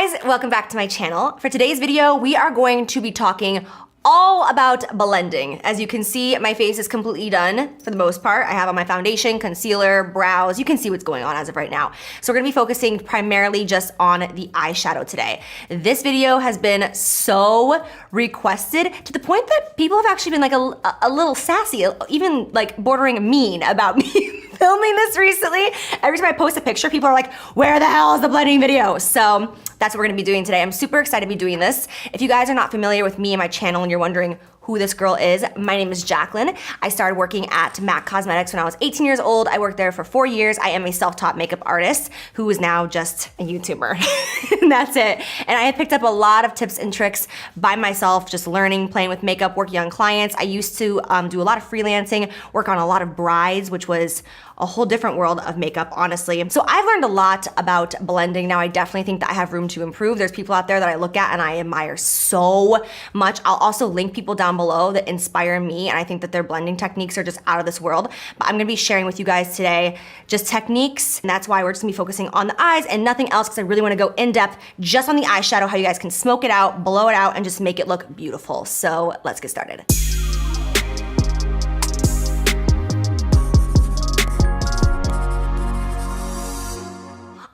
guys, welcome back to my channel. For today's video, we are going to be talking all about blending. As you can see, my face is completely done for the most part. I have on my foundation, concealer, brows. You can see what's going on as of right now. So we're gonna be focusing primarily just on the eyeshadow today. This video has been so requested to the point that people have actually been like a little sassy, even like bordering mean about me filming this recently. Every time I post a picture, people are like, where the hell is the blending video? So that's what we're gonna be doing today. I'm super excited to be doing this. If you guys are not familiar with me and my channel and you're wondering who this girl is, my name is Jacqueline. I started working at MAC Cosmetics when I was 18 years old. I worked there for 4 years. I am a self-taught makeup artist who is now just a YouTuber. And that's it. And I have picked up a lot of tips and tricks by myself, just learning, playing with makeup, working on clients. I used to do a lot of freelancing, work on a lot of brides, which was a whole different world of makeup, honestly. So I've learned a lot about blending. Now I definitely think that I have room to improve. There's people out there that I look at and I admire so much. I'll also link people down below that inspire me, and I think that their blending techniques are just out of this world. But I'm gonna be sharing with you guys today just techniques, and that's why we're just gonna be focusing on the eyes and nothing else, because I really wanna go in depth just on the eyeshadow, how you guys can smoke it out, blow it out, and just make it look beautiful. So let's get started.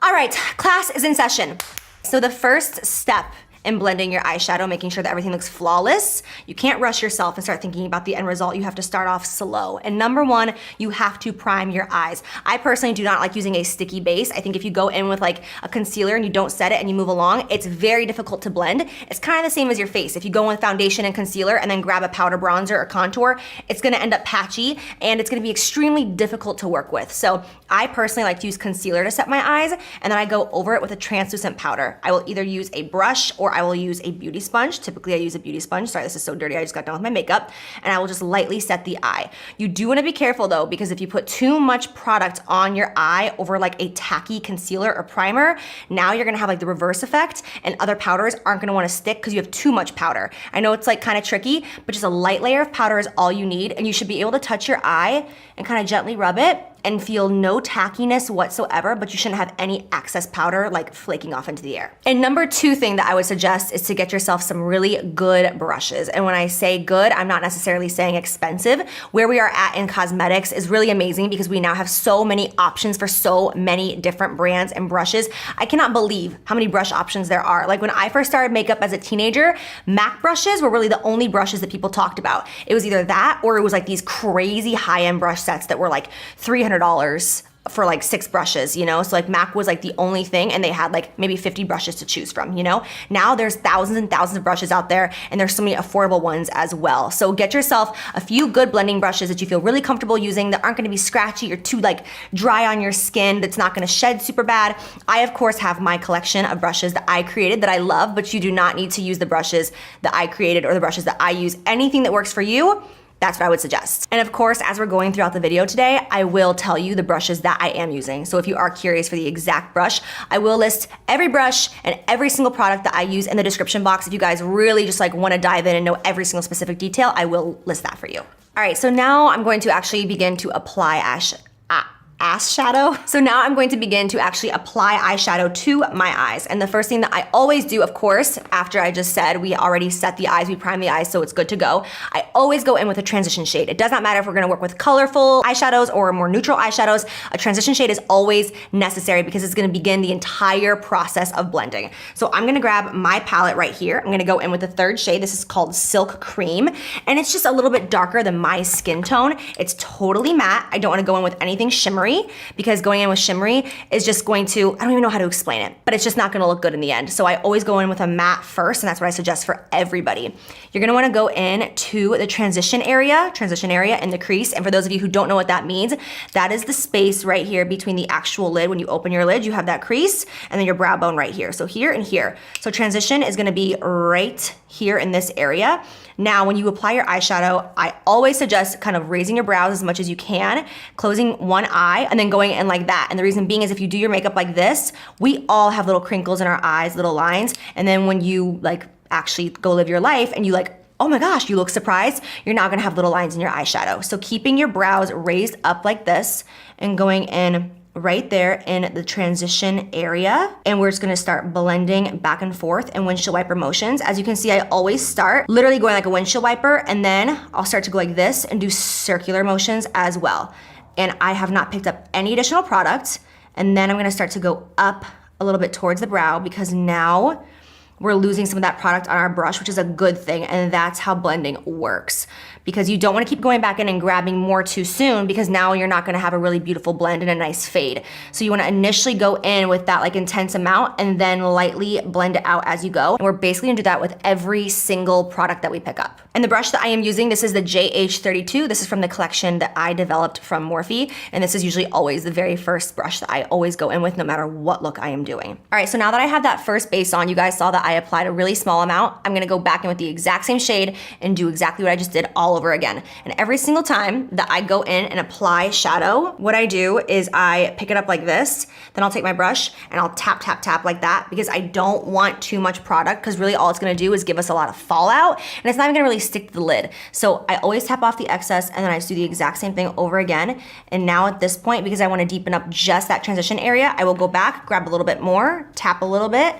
All right, class is in session. So the first step in blending your eyeshadow, making sure that everything looks flawless, you can't rush yourself and start thinking about the end result. You have to start off slow. And number one, you have to prime your eyes. I personally do not like using a sticky base. I think if you go in with like a concealer and you don't set it and you move along, it's very difficult to blend. It's kind of the same as your face. If you go in with foundation and concealer and then grab a powder bronzer or contour, it's gonna end up patchy and it's gonna be extremely difficult to work with. So I personally like to use concealer to set my eyes, and then I go over it with a translucent powder. I will either use a brush or I will use a beauty sponge. Typically I use a beauty sponge. Sorry, this is so dirty. I just got done with my makeup, and I will just lightly set the eye. You do wanna be careful though, because if you put too much product on your eye over like a tacky concealer or primer, now you're gonna have like the reverse effect, and other powders aren't gonna wanna stick because you have too much powder. I know it's like kind of tricky, but just a light layer of powder is all you need, and you should be able to touch your eye and kind of gently rub it and feel no tackiness whatsoever, but you shouldn't have any excess powder like flaking off into the air. And number two thing that I would suggest is to get yourself some really good brushes. And when I say good, I'm not necessarily saying expensive. Where we are at in cosmetics is really amazing because we now have so many options for so many different brands and brushes. I cannot believe how many brush options there are. Like when I first started makeup as a teenager, MAC brushes were really the only brushes that people talked about. It was either that or it was like these crazy high-end brush sets that were like $300 for like 6 brushes, you know? So like MAC was like the only thing, and they had like maybe 50 brushes to choose from, you know? Now there's thousands and thousands of brushes out there, and there's so many affordable ones as well. So get yourself a few good blending brushes that you feel really comfortable using, that aren't gonna be scratchy or too like dry on your skin, that's not gonna shed super bad. I of course have my collection of brushes that I created that I love, but you do not need to use the brushes that I created or the brushes that I use. Anything that works for you, that's what I would suggest. And of course, as we're going throughout the video today, I will tell you the brushes that I am using. So if you are curious for the exact brush, I will list every brush and every single product that I use in the description box. If you guys really just like wanna dive in and know every single specific detail, I will list that for you. All right, so now I'm going to actually begin to apply eyeshadow. So now I'm going to begin to actually apply eyeshadow to my eyes. And the first thing that I always do, of course, after I just said we already set the eyes, we prime the eyes, so it's good to go, I always go in with a transition shade. It does not matter if we're gonna work with colorful eyeshadows or more neutral eyeshadows, a transition shade is always necessary because it's gonna begin the entire process of blending. So I'm gonna grab my palette right here. I'm gonna go in with the third shade. This is called Silk Cream, and it's just a little bit darker than my skin tone. It's totally matte. I don't wanna go in with anything shimmery, because going in with shimmery is just going to, I don't even know how to explain it, but it's just not gonna look good in the end. So I always go in with a matte first, and that's what I suggest for everybody. You're gonna wanna go in to the transition area in the crease. And for those of you who don't know what that means, that is the space right here between the actual lid. When you open your lid, you have that crease, and then your brow bone right here. So here and here. So transition is gonna be right here in this area. Now, when you apply your eyeshadow, I always suggest kind of raising your brows as much as you can, closing one eye, and then going in like that. And the reason being is if you do your makeup like this, we all have little crinkles in our eyes, little lines. And then when you like actually go live your life and you like, oh my gosh, you look surprised, you're not gonna have little lines in your eyeshadow. So keeping your brows raised up like this and going in right there in the transition area. And we're just gonna start blending back and forth in windshield wiper motions. As you can see, I always start literally going like a windshield wiper, and then I'll start to go like this and do circular motions as well. And I have not picked up any additional product. And then I'm gonna start to go up a little bit towards the brow, because now we're losing some of that product on our brush, which is a good thing, and that's how blending works. Because you don't wanna keep going back in and grabbing more too soon, because now you're not gonna have a really beautiful blend and a nice fade. So you wanna initially go in with that like intense amount and then lightly blend it out as you go. And we're basically gonna do that with every single product that we pick up. And the brush that I am using, this is the JH32. This is from the collection that I developed from Morphe. And this is usually always the very first brush that I always go in with no matter what look I am doing. All right, so now that I have that first base on, you guys saw that I applied a really small amount. I'm gonna go back in with the exact same shade and do exactly what I just did all over again. And every single time that I go in and apply shadow, what I do is I pick it up like this, then I'll take my brush and I'll tap, tap, tap like that, because I don't want too much product, because really all it's gonna do is give us a lot of fallout, and it's not even gonna really stick to the lid. So I always tap off the excess, and then I just do the exact same thing over again. And now at this point, because I wanna deepen up just that transition area, I will go back, grab a little bit more, tap a little bit,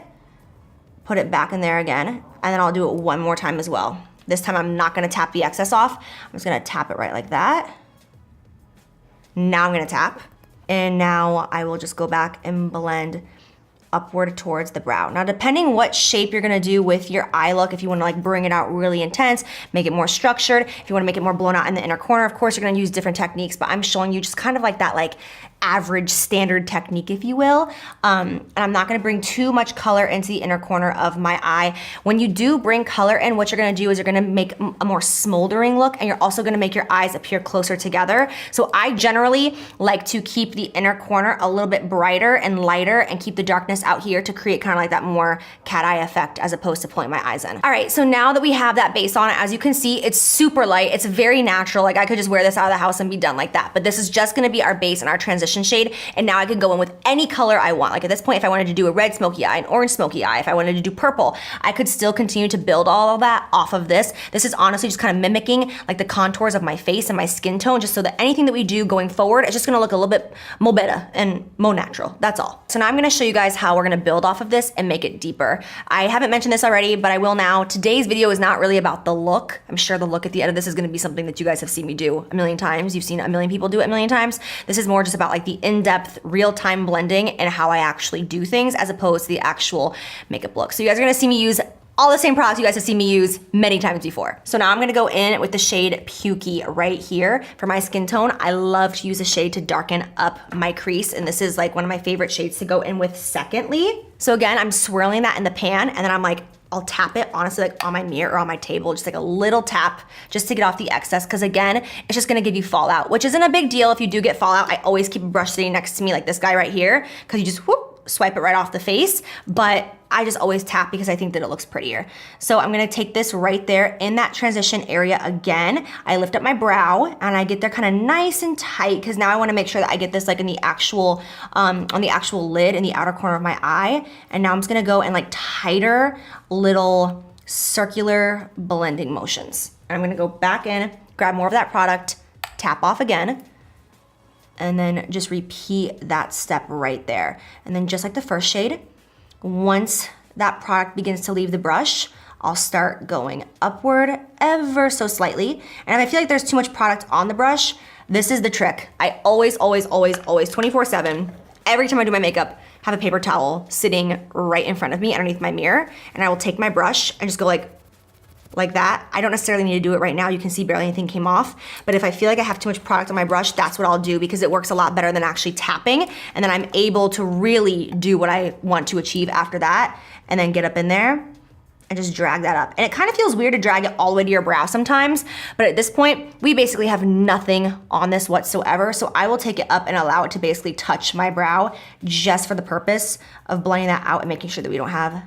put it back in there again, and then I'll do it one more time as well. This time I'm not gonna tap the excess off. I'm just gonna tap it right like that. Now I'm gonna tap, and now I will just go back and blend upward towards the brow. Now, depending what shape you're gonna do with your eye look, if you wanna like bring it out really intense, make it more structured, if you wanna make it more blown out in the inner corner, of course, you're gonna use different techniques, but I'm showing you just kind of like that like average standard technique, if you will. And I'm not gonna bring too much color into the inner corner of my eye. When you do bring color in, what you're gonna do is you're gonna make a more smoldering look, and you're also gonna make your eyes appear closer together. So I generally like to keep the inner corner a little bit brighter and lighter and keep the darkness out here to create kind of like that more cat eye effect as opposed to pulling my eyes in. All right, so now that we have that base on, as you can see, it's super light, it's very natural. Like I could just wear this out of the house and be done like that, but this is just gonna be our base and our transition shade, and now I can go in with any color I want. Like at this point, if I wanted to do a red smoky eye, an orange smoky eye, if I wanted to do purple, I could still continue to build all of that off of this. This is honestly just kind of mimicking like the contours of my face and my skin tone, just so that anything that we do going forward is just gonna look a little bit more better and more natural, that's all. So now I'm gonna show you guys how we're gonna build off of this and make it deeper. I haven't mentioned this already, but I will now. Today's video is not really about the look. I'm sure the look at the end of this is gonna be something that you guys have seen me do a million times. You've seen a million people do it a million times. This is more just about like the in-depth, real-time blending and how I actually do things as opposed to the actual makeup look. So you guys are gonna see me use all the same products you guys have seen me use many times before. So now I'm gonna go in with the shade Pukey right here for my skin tone. I love to use a shade to darken up my crease, and this is like one of my favorite shades to go in with secondly. So again, I'm swirling that in the pan, and then I'm like, I'll tap it honestly like on my mirror or on my table, just like a little tap just to get off the excess, because again, it's just gonna give you fallout, which isn't a big deal if you do get fallout. I always keep a brush sitting next to me like this guy right here, because you just whoop, swipe it right off the face, but I just always tap because I think that it looks prettier. So I'm gonna take this right there in that transition area again. I lift up my brow and I get there kind of nice and tight, because now I wanna make sure that I get this like in the actual, on the actual lid in the outer corner of my eye. And now I'm just gonna go in like tighter little circular blending motions. And I'm gonna go back in, grab more of that product, tap off again, and then just repeat that step right there. And then just like the first shade, once that product begins to leave the brush, I'll start going upward ever so slightly. And if I feel like there's too much product on the brush, this is the trick. I always, 24/7, every time I do my makeup, have a paper towel sitting right in front of me underneath my mirror, and I will take my brush and just go like that. I don't necessarily need to do it right now. You can see barely anything came off. But if I feel like I have too much product on my brush, that's what I'll do, because it works a lot better than actually tapping. And then I'm able to really do what I want to achieve after that, and then get up in there and just drag that up. And it kind of feels weird to drag it all the way to your brow sometimes, but at this point, we basically have nothing on this whatsoever. So I will take it up and allow it to basically touch my brow just for the purpose of blending that out and making sure that we don't have,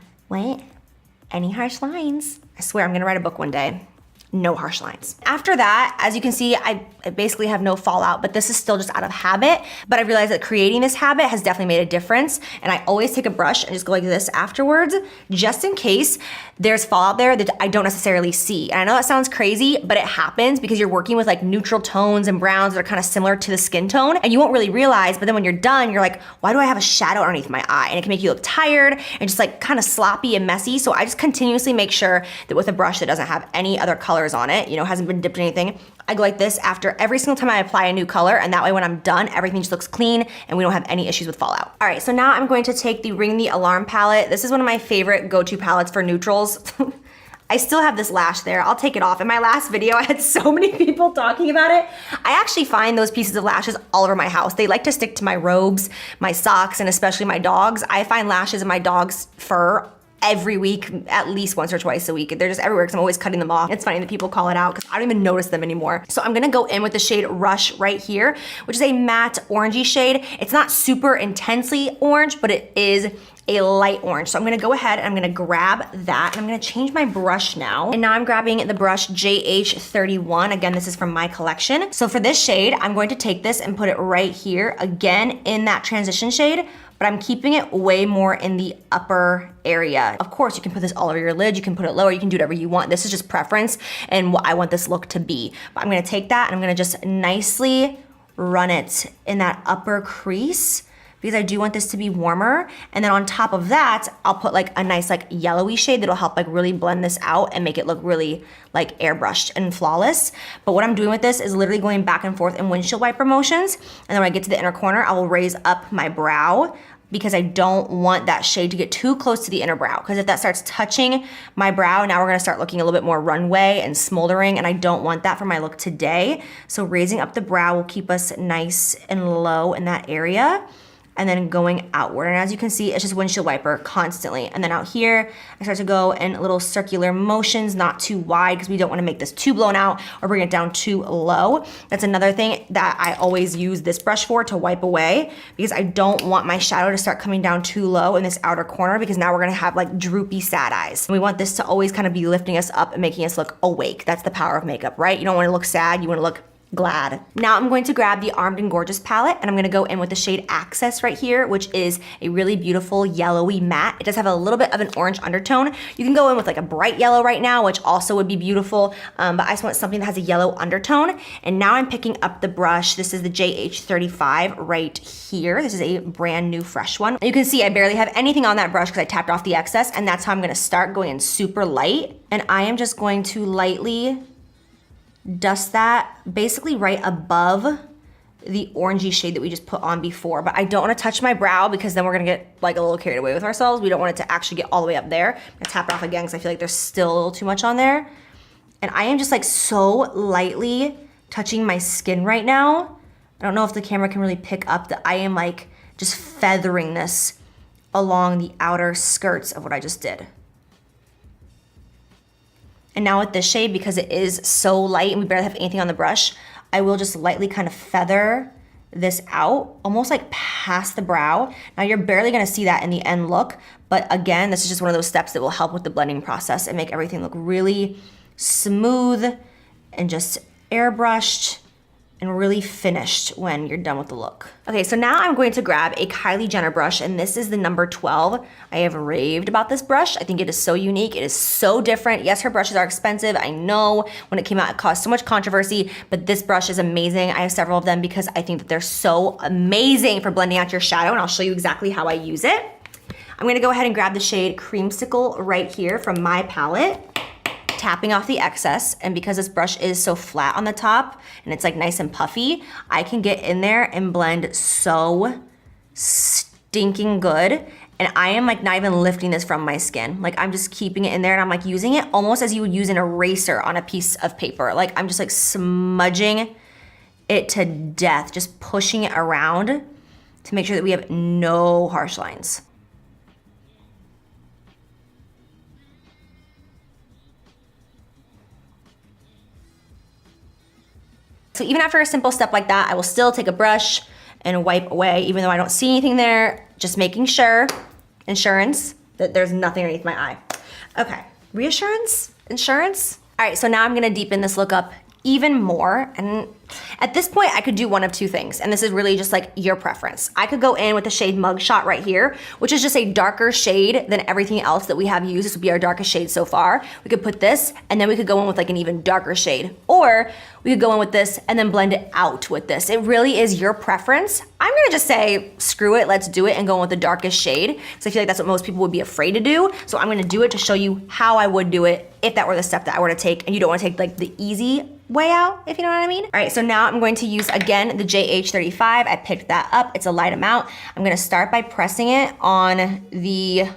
any harsh lines. I swear I'm gonna write a book one day. no harsh lines. After that, as you can see, I basically have no fallout, but this is still just out of habit. But I realized that creating this habit has definitely made a difference. And I always take a brush and just go like this afterwards, just in case there's fallout there that I don't necessarily see. And I know that sounds crazy, but it happens because you're working with like neutral tones and browns that are kind of similar to the skin tone, and you won't really realize, but then when you're done, you're like, why do I have a shadow underneath my eye? And it can make you look tired and just like kind of sloppy and messy. So I just continuously make sure that with a brush that doesn't have any other colors on it, you know, hasn't been dipped in anything, I go like this after every single time I apply a new color, and that way when I'm done, everything just looks clean and we don't have any issues with fallout. All right, so now I'm going to take the Ring the Alarm palette. This is one of my favorite go-to palettes for neutrals. I still have this lash there. I'll take it off. In my last video, I had so many people talking about it. I actually find those pieces of lashes all over my house. They like to stick to my robes, my socks, and especially my dogs. I find lashes in my dog's fur every week, at least once or twice a week. They're just everywhere because I'm always cutting them off. It's funny that people call it out because I don't even notice them anymore. So I'm gonna go in with the shade Rush right here, which is a matte orangey shade. It's not super intensely orange, but it is a light orange. So I'm gonna go ahead and I'm gonna grab that, and I'm gonna change my brush now. And now I'm grabbing the brush JH31. Again, this is from my collection. So for this shade, I'm going to take this and put it right here, again, in that transition shade, but I'm keeping it way more in the upper area. Of course, you can put this all over your lid, you can put it lower, you can do whatever you want. This is just preference and what I want this look to be. But I'm gonna take that and I'm gonna just nicely run it in that upper crease, because I do want this to be warmer. And then on top of that, I'll put like a nice like yellowy shade that'll help like really blend this out and make it look really like airbrushed and flawless. But what I'm doing with this is literally going back and forth in windshield wiper motions. And then when I get to the inner corner, I will raise up my brow, because I don't want that shade to get too close to the inner brow. Because if that starts touching my brow, now we're gonna start looking a little bit more runway and smoldering, and I don't want that for my look today. So raising up the brow will keep us nice and low in that area, and then going outward. And as you can see, it's just windshield wiper constantly. And then out here, I start to go in little circular motions, not too wide, because we don't wanna make this too blown out or bring it down too low. That's another thing that I always use this brush for, to wipe away, because I don't want my shadow to start coming down too low in this outer corner, because now we're gonna have like droopy sad eyes. And we want this to always kind of be lifting us up and making us look awake. That's the power of makeup, right? You don't wanna look sad, you wanna look glad. Now I'm going to grab the Armed and Gorgeous palette, and I'm gonna go in with the shade Access right here, which is a really beautiful yellowy matte. It does have a little bit of an orange undertone. You can go in with like a bright yellow right now, which also would be beautiful, but I just want something that has a yellow undertone. And now I'm picking up the brush. This is the JH35 right here. This is a brand new fresh one. And you can see I barely have anything on that brush because I tapped off the excess, and that's how I'm gonna start, going in super light. And I am just going to lightly dust that basically right above the orangey shade that we just put on before. But I don't want to touch my brow, because then we're gonna get like a little carried away with ourselves. We don't want it to actually get all the way up there. I'm gonna tap it off again because I feel like there's still a little too much on there. And I am just like so lightly touching my skin right now. I don't know if the camera can really pick up that I am like just feathering this along the outer skirts of what I just did. And now with this shade, because it is so light and we barely have anything on the brush, I will just lightly kind of feather this out, almost like past the brow. Now you're barely gonna see that in the end look, but again, this is just one of those steps that will help with the blending process and make everything look really smooth and just airbrushed and really finished when you're done with the look. Okay, so now I'm going to grab a Kylie Jenner brush, and this is the number 12. I have raved about this brush. I think it is so unique. It is so different. Yes, her brushes are expensive. I know when it came out, it caused so much controversy, but this brush is amazing. I have several of them because I think that they're so amazing for blending out your shadow, and I'll show you exactly how I use it. I'm gonna go ahead and grab the shade Creamsicle right here from my palette, tapping off the excess. And because this brush is so flat on the top and it's like nice and puffy, I can get in there and blend so stinking good. And I am like not even lifting this from my skin. Like I'm just keeping it in there, and I'm like using it almost as you would use an eraser on a piece of paper. Like I'm just like smudging it to death, just pushing it around to make sure that we have no harsh lines. So even after a simple step like that, I will still take a brush and wipe away, even though I don't see anything there, just making sure, insurance, that there's nothing underneath my eye. Okay, reassurance, insurance, All right, so now I'm gonna deepen this look up even more. And at this point, I could do one of two things. And this is really just like your preference. I could go in with the shade Mugshot right here, which is just a darker shade than everything else that we have used. This would be our darkest shade so far. We could put this, and then we could go in with like an even darker shade. Or we could go in with this and then blend it out with this. It really is your preference. I'm gonna just say, screw it, let's do it and go in with the darkest shade. So I feel like that's what most people would be afraid to do. So I'm gonna do it to show you how I would do it if that were the step that I were to take, and you don't wanna take like the easy way out, if you know what I mean. All right, so now I'm going to use, again, the JH35. I picked that up, it's a light amount. I'm gonna start by pressing it on the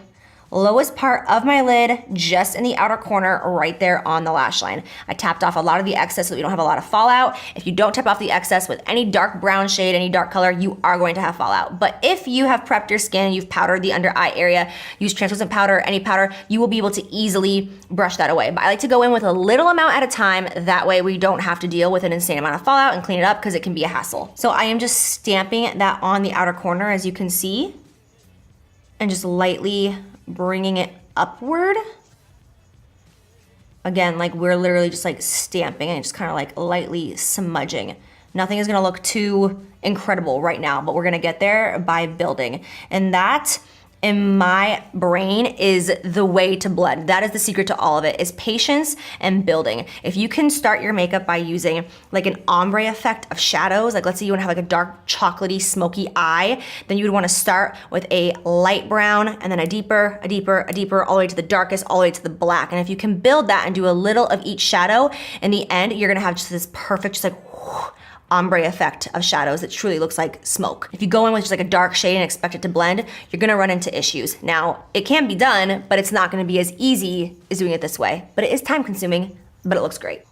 lowest part of my lid, just in the outer corner, right there on the lash line. I tapped off a lot of the excess so we don't have a lot of fallout. If you don't tap off the excess with any dark brown shade, any dark color, you are going to have fallout. But if you have prepped your skin, you've powdered the under eye area, use translucent powder, any powder, you will be able to easily brush that away. But I like to go in with a little amount at a time. That way we don't have to deal with an insane amount of fallout and clean it up, because it can be a hassle. So I am just stamping that on the outer corner, as you can see, and just lightly bringing it upward. Again, like we're literally just like stamping and just kind of like lightly smudging. Nothing is gonna look too incredible right now, but we're gonna get there by building. And that, in my brain, is the way to blend. That is the secret to all of it, is patience and building. If you can start your makeup by using like an ombre effect of shadows, like let's say you wanna have like a dark chocolatey smoky eye, then you would wanna start with a light brown and then a deeper, all the way to the darkest, all the way to the black. And if you can build that and do a little of each shadow, in the end, you're gonna have just this perfect, just like, ombre effect of shadows that truly looks like smoke. If you go in with just like a dark shade and expect it to blend, you're gonna run into issues. Now, it can be done, but it's not gonna be as easy as doing it this way. But it is time consuming, but it looks great.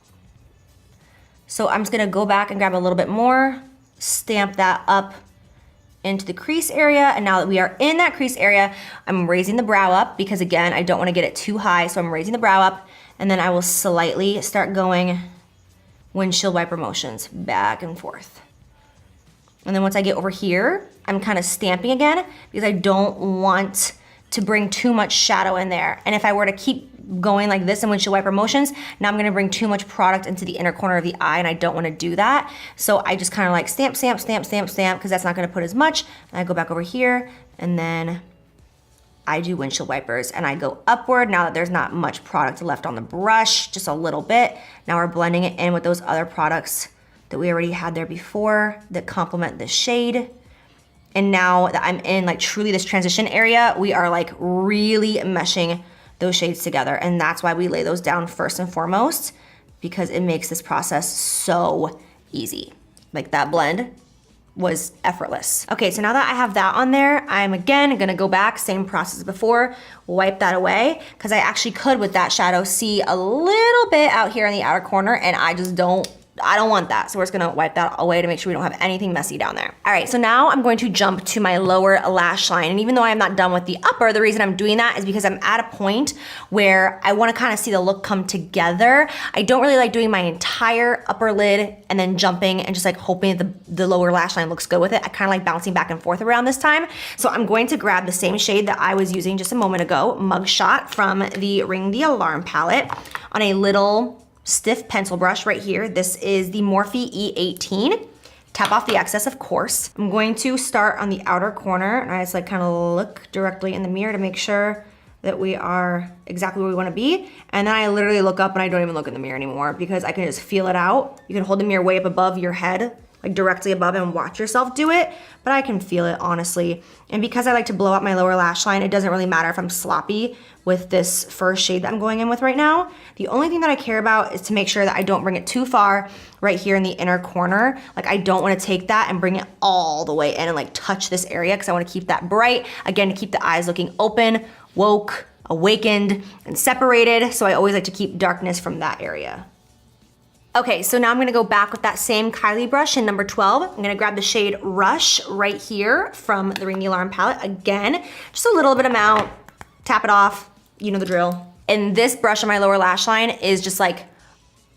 So I'm just gonna go back and grab a little bit more, stamp that up into the crease area. And now that we are in that crease area, I'm raising the brow up, because again, I don't wanna get it too high, so I'm raising the brow up, and then I will slightly start going windshield wiper motions back and forth. And then once I get over here, I'm kind of stamping again, because I don't want to bring too much shadow in there. And if I were to keep going like this in windshield wiper motions, now I'm gonna bring too much product into the inner corner of the eye, and I don't wanna do that. So I just kind of like stamp, because that's not gonna put as much. And I go back over here, and then I do windshield wipers, and I go upward now that there's not much product left on the brush, just a little bit. Now we're blending it in with those other products that we already had there before that complement the shade. And now that I'm in like truly this transition area, we are like really meshing those shades together. And that's why we lay those down first and foremost, because it makes this process so easy. Like that blend was effortless. Okay, so now that I have that on there, I'm again gonna go back, same process as before, wipe that away, because I actually could, with that shadow, see a little bit out here in the outer corner, and I don't want that. So we're just gonna wipe that away to make sure we don't have anything messy down there. All right, so now I'm going to jump to my lower lash line. And even though I am not done with the upper, the reason I'm doing that is because I'm at a point where I wanna kind of see the look come together. I don't really like doing my entire upper lid and then jumping and just like hoping that the lower lash line looks good with it. I kind of like bouncing back and forth around this time. So I'm going to grab the same shade that I was using just a moment ago, Mugshot, from the Ring the Alarm palette, on a little stiff pencil brush right here. This is the Morphe E18. Tap off the excess, of course. I'm going to start on the outer corner, and I just like kind of look directly in the mirror to make sure that we are exactly where we want to be. And then I literally look up, and I don't even look in the mirror anymore, because I can just feel it out. You can hold the mirror way up above your head, like directly above, and watch yourself do it, but I can feel it, honestly. And because I like to blow out my lower lash line, it doesn't really matter if I'm sloppy with this first shade that I'm going in with right now. The only thing that I care about is to make sure that I don't bring it too far right here in the inner corner. Like I don't wanna take that and bring it all the way in and like touch this area, because I wanna keep that bright, again, to keep the eyes looking open, woke, awakened, and separated. So I always like to keep darkness from that area. Okay, so now I'm gonna go back with that same Kylie brush in number 12. I'm gonna grab the shade Rush right here from the Ring the Alarm palette. Again, just a little bit amount, tap it off, you know the drill. And this brush on my lower lash line is just like,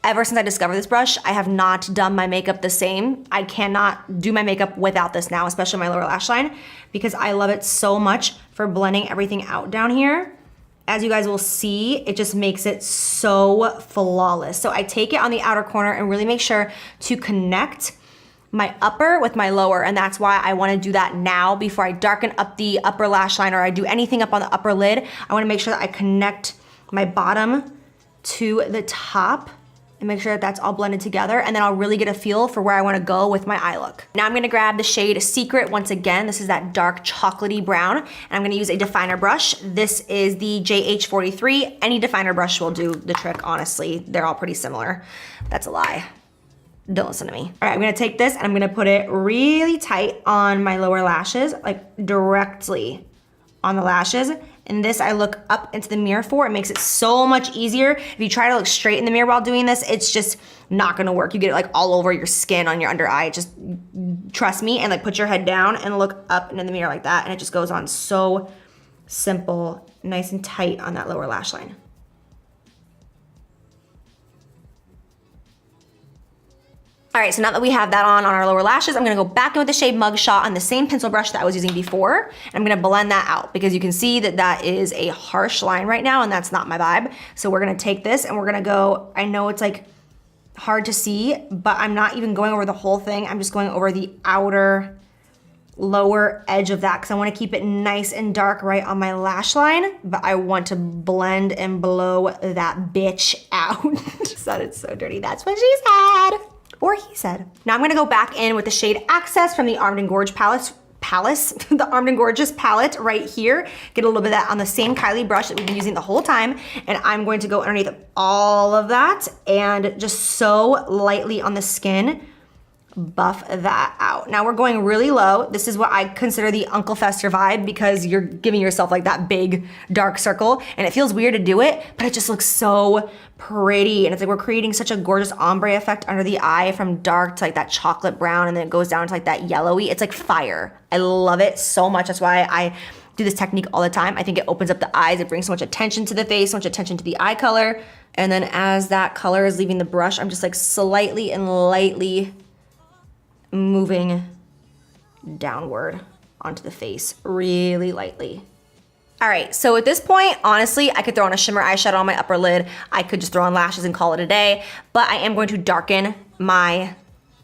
ever since I discovered this brush, I have not done my makeup the same. I cannot do my makeup without this now, especially my lower lash line, because I love it so much for blending everything out down here. as you guys will see, it just makes it so flawless. So I take it on the outer corner and really make sure to connect my upper with my lower, and that's why I wanna do that now before I darken up the upper lash line or I do anything up on the upper lid. I wanna make sure that I connect my bottom to the top and make sure that that's all blended together, and then I'll really get a feel for where I wanna go with my eye look. Now I'm gonna grab the shade Secret once again. This is that dark chocolatey brown, and I'm gonna use a definer brush. This is the JH43. Any definer brush will do the trick, honestly. They're all pretty similar. That's a lie. Don't listen to me. All right, I'm gonna take this and I'm gonna put it really tight on my lower lashes, like directly on the lashes. And this I look up into the mirror for. It makes it so much easier. If you try to look straight in the mirror while doing this, it's just not gonna work. You get it like all over your skin on your under eye. Just trust me and like put your head down and look up into the mirror like that, and it just goes on so simple, nice and tight on that lower lash line. All right, so now that we have that on our lower lashes, I'm gonna go back in with the shade Mugshot on the same pencil brush that I was using before. And I'm gonna blend that out because you can see that that is a harsh line right now and that's not my vibe. So we're gonna take this and we're gonna go, I know it's like hard to see, but I'm not even going over the whole thing. I'm just going over the outer lower edge of that because I wanna keep it nice and dark right on my lash line, but I want to blend and blow that bitch out. Sounded so dirty, that's what she said. Or he said. Now I'm gonna go back in with the shade Access from the Armed and Gorge the Armed and Gorgeous palette right here. Get a little bit of that on the same Kylie brush that we've been using the whole time. And I'm going to go underneath all of that and just so lightly on the skin, buff that out. Now we're going really low. This is what I consider the Uncle Fester vibe because you're giving yourself like that big dark circle and it feels weird to do it, but it just looks so pretty. And it's like we're creating such a gorgeous ombre effect under the eye from dark to like that chocolate brown, and then it goes down to like that yellowy. It's like fire. I love it so much. That's why I do this technique all the time. I think it opens up the eyes. It brings so much attention to the face, so much attention to the eye color. And then as that color is leaving the brush, I'm just like slightly and lightly moving downward onto the face really lightly. All right, so at this point, honestly, I could throw on a shimmer eyeshadow on my upper lid. I could just throw on lashes and call it a day, but I am going to darken my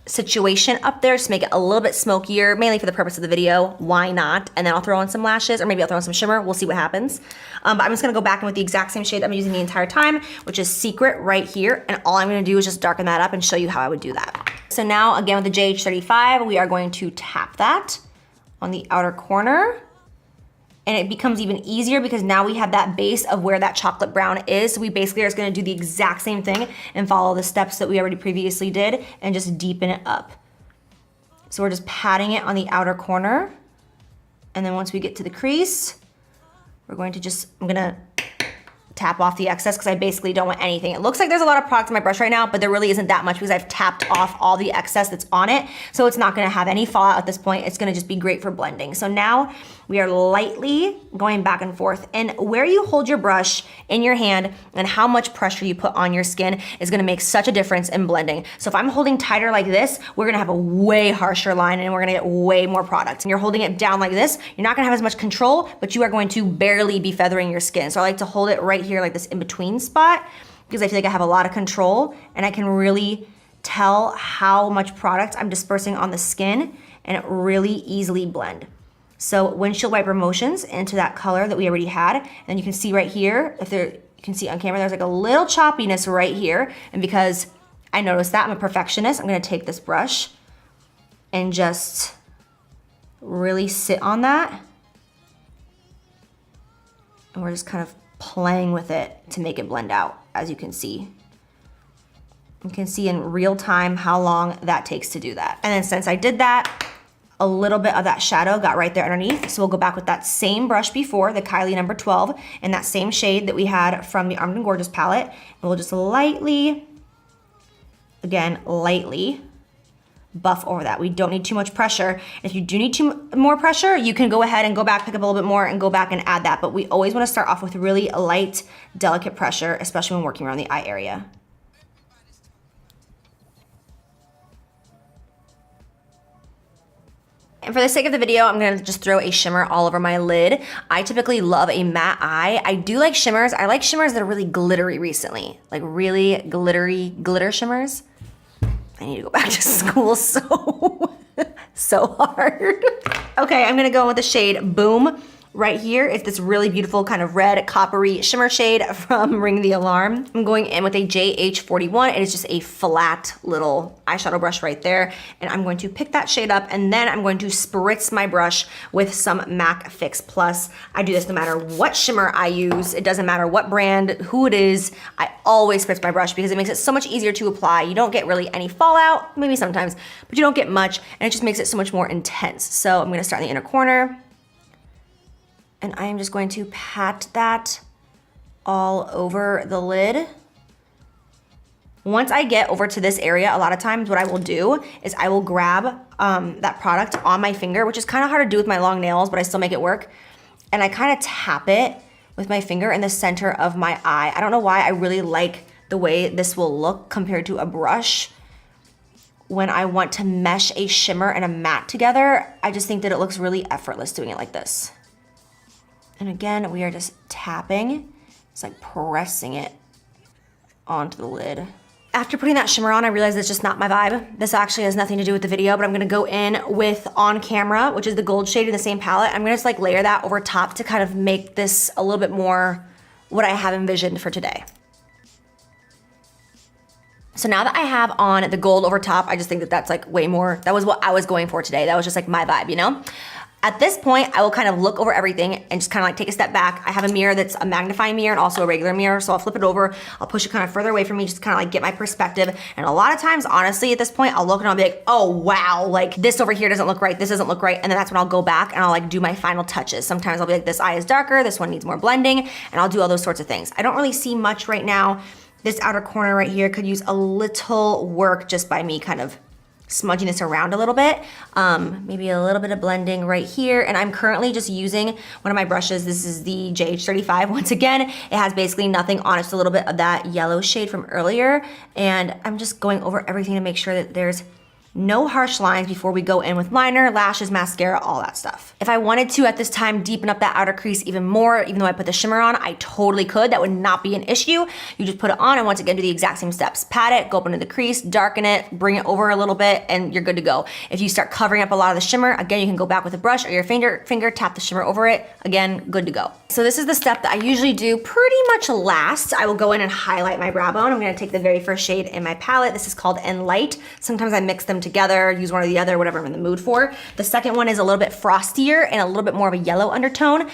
situation up there to make it a little bit smokier, mainly for the purpose of the video. Why not? And then I'll throw on some lashes, or maybe I'll throw on some shimmer. We'll see what happens. But I'm just gonna go back in with the exact same shade that I'm using the entire time, which is Secret right here. And all I'm gonna do is just darken that up and show you how I would do that. So now, again, with the JH35, we are going to tap that on the outer corner. And it becomes even easier because now we have that base of where that chocolate brown is. So we basically are just gonna do the exact same thing and follow the steps that we already previously did and just deepen it up. So we're just patting it on the outer corner. And then once we get to the crease, we're going to just, I'm gonna tap off the excess because I basically don't want anything. It looks like there's a lot of product in my brush right now, but there really isn't that much because I've tapped off all the excess that's on it. So it's not gonna have any fallout at this point. It's gonna just be great for blending. So now we are lightly going back and forth, and where you hold your brush in your hand and how much pressure you put on your skin is gonna make such a difference in blending. So if I'm holding tighter like this, we're gonna have a way harsher line and we're gonna get way more product. And you're holding it down like this, you're not gonna have as much control, but you are going to barely be feathering your skin. So I like to hold it right here like this in between spot because I feel like I have a lot of control and I can really tell how much product I'm dispersing on the skin and it really easily blend. So windshield wiper motions into that color that we already had. And you can see right here, you can see on camera, there's like a little choppiness right here. And because I noticed that, I'm a perfectionist, I'm gonna take this brush and just really sit on that. And we're just kind of playing with it to make it blend out, as you can see. You can see in real time how long that takes to do that. And then since I did that, a little bit of that shadow got right there underneath. So we'll go back with that same brush before, the Kylie number 12, and that same shade that we had from the Armed and Gorgeous palette. And we'll just lightly, again, lightly buff over that. We don't need too much pressure. If you do need more pressure, you can go ahead and go back, pick up a little bit more and go back and add that. But we always wanna start off with really light, delicate pressure, especially when working around the eye area. And for the sake of the video, I'm gonna just throw a shimmer all over my lid. I typically love a matte eye. I do like shimmers. I like shimmers that are really glittery recently, like really glittery glitter shimmers. I need to go back to school so hard. Okay, I'm gonna go with the shade Boom. Right here, it's this really beautiful kind of red coppery shimmer shade from Ring the Alarm. I'm going in with a JH41. It is just a flat little eyeshadow brush right there. And I'm going to pick that shade up and then I'm going to spritz my brush with some MAC Fix Plus. I do this no matter what shimmer I use. It doesn't matter what brand, who it is. I always spritz my brush because it makes it so much easier to apply. You don't get really any fallout, maybe sometimes, but you don't get much and it just makes it so much more intense. So I'm gonna start in the inner corner. And I am just going to pat that all over the lid. Once I get over to this area, a lot of times what I will do is I will grab that product on my finger, which is kind of hard to do with my long nails, but I still make it work. And I kind of tap it with my finger in the center of my eye. I don't know why I really like the way this will look compared to a brush. When I want to mesh a shimmer and a matte together, I just think that it looks really effortless doing it like this. And again, we are just tapping. It's like pressing it onto the lid. After putting that shimmer on, I realized it's just not my vibe. This actually has nothing to do with the video, but I'm gonna go in with On Camera, which is the gold shade in the same palette. I'm gonna just like layer that over top to kind of make this a little bit more what I have envisioned for today. So now that I have on the gold over top, I just think that that's like way more, that was what I was going for today. That was just like my vibe, you know? At this point, I will kind of look over everything and just kind of like take a step back. I have a mirror that's a magnifying mirror and also a regular mirror, so I'll flip it over. I'll push it kind of further away from me, just kind of like get my perspective. And a lot of times, honestly, at this point, I'll look and I'll be like, oh wow, like this over here doesn't look right, this doesn't look right. And then that's when I'll go back and I'll like do my final touches. Sometimes I'll be like, this eye is darker, this one needs more blending, and I'll do all those sorts of things. I don't really see much right now. This outer corner right here could use a little work just by me kind of smudging this around a little bit. Maybe a little bit of blending right here. And I'm currently just using one of my brushes. This is the JH35. Once again, it has basically nothing on it, just a little bit of that yellow shade from earlier. And I'm just going over everything to make sure that there's no harsh lines before we go in with liner, lashes, mascara, all that stuff. If I wanted to at this time deepen up that outer crease even more, even though I put the shimmer on, I totally could. That would not be an issue. You just put it on and once again do the exact same steps. Pat it, go up into the crease, darken it, bring it over a little bit, and you're good to go. If you start covering up a lot of the shimmer, again, you can go back with a brush or your finger, tap the shimmer over it. Again, good to go. So this is the step that I usually do pretty much last. I will go in and highlight my brow bone. I'm gonna take the very first shade in my palette. This is called En Light. Sometimes I mix them together, use one or the other, whatever I'm in the mood for. The second one is a little bit frostier and a little bit more of a yellow undertone.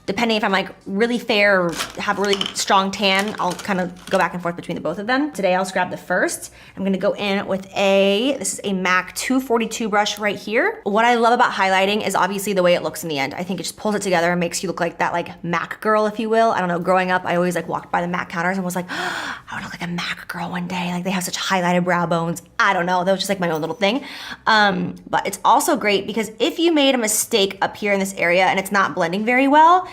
Depending if I'm like really fair or have a really strong tan, I'll kind of go back and forth between the both of them. Today I'll grab the first. I'm gonna go in with this is a MAC 242 brush right here. What I love about highlighting is obviously the way it looks in the end. I think it just pulls it together and makes you look like that like MAC girl, if you will. I don't know, growing up, I always like walked by the MAC counters and was like, oh, I wanna look like a MAC girl one day. Like they have such highlighted brow bones. I don't know, that was just like my own little thing. But it's also great because if you made a mistake up here in this area and it's not blending very well,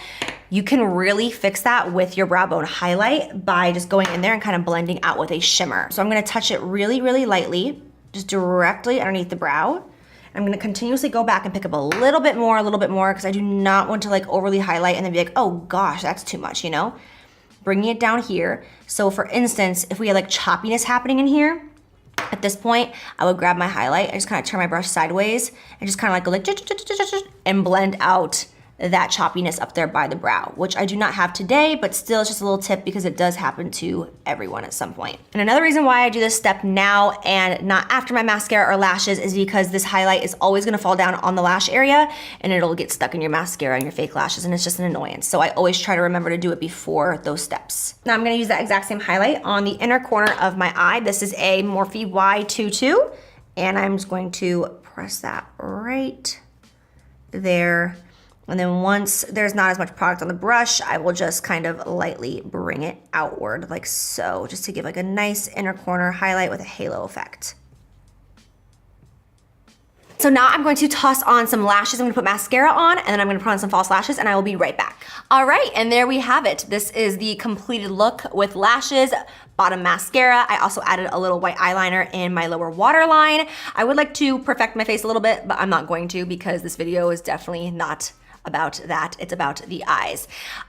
you can really fix that with your brow bone highlight by just going in there and kind of blending out with a shimmer. So I'm gonna touch it really, really lightly, just directly underneath the brow. I'm gonna continuously go back and pick up a little bit more, because I do not want to like overly highlight and then be like, oh gosh, that's too much, you know? Bringing it down here. So for instance, if we had like choppiness happening in here, at this point, I would grab my highlight, I just kind of turn my brush sideways and just kind of like go like, and blend out that choppiness up there by the brow, which I do not have today, but still it's just a little tip because it does happen to everyone at some point. And another reason why I do this step now and not after my mascara or lashes is because this highlight is always gonna fall down on the lash area and it'll get stuck in your mascara and your fake lashes and it's just an annoyance. So I always try to remember to do it before those steps. Now I'm gonna use that exact same highlight on the inner corner of my eye. This is a Morphe Y22 and I'm just going to press that right there. And then once there's not as much product on the brush, I will just kind of lightly bring it outward like so, just to give like a nice inner corner highlight with a halo effect. So now I'm going to toss on some lashes. I'm gonna put mascara on, and then I'm gonna put on some false lashes, and I will be right back. All right, and there we have it. This is the completed look with lashes, bottom mascara. I also added a little white eyeliner in my lower waterline. I would like to perfect my face a little bit, but I'm not going to because this video is definitely not about that. It's about the eyes.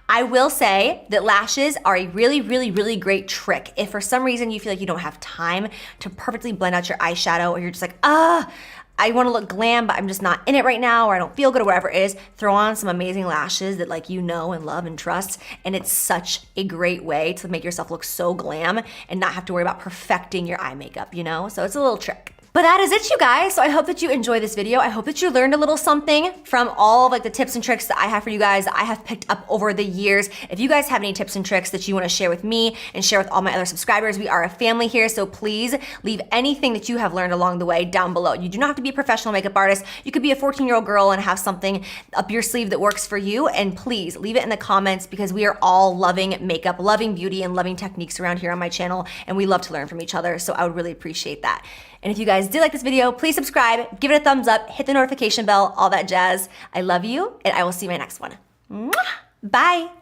I will say that lashes are a really, really, really great trick. If for some reason you feel like you don't have time to perfectly blend out your eyeshadow, or you're just like, I wanna look glam, but I'm just not in it right now, or I don't feel good, or whatever it is, throw on some amazing lashes that like you know and love and trust, and it's such a great way to make yourself look so glam and not have to worry about perfecting your eye makeup, you know? So it's a little trick. But that is it, you guys. So I hope that you enjoyed this video. I hope that you learned a little something from all of like the tips and tricks that I have for you guys that I have picked up over the years. If you guys have any tips and tricks that you want to share with me and share with all my other subscribers, we are a family here. So please leave anything that you have learned along the way down below. You do not have to be a professional makeup artist. You could be a 14-year-old girl and have something up your sleeve that works for you. And please leave it in the comments, because we are all loving makeup, loving beauty, and loving techniques around here on my channel. And we love to learn from each other. So I would really appreciate that. And if you guys did like this video, please subscribe, give it a thumbs up, hit the notification bell, all that jazz. I love you, and I will see you in my next one. Mwah! Bye.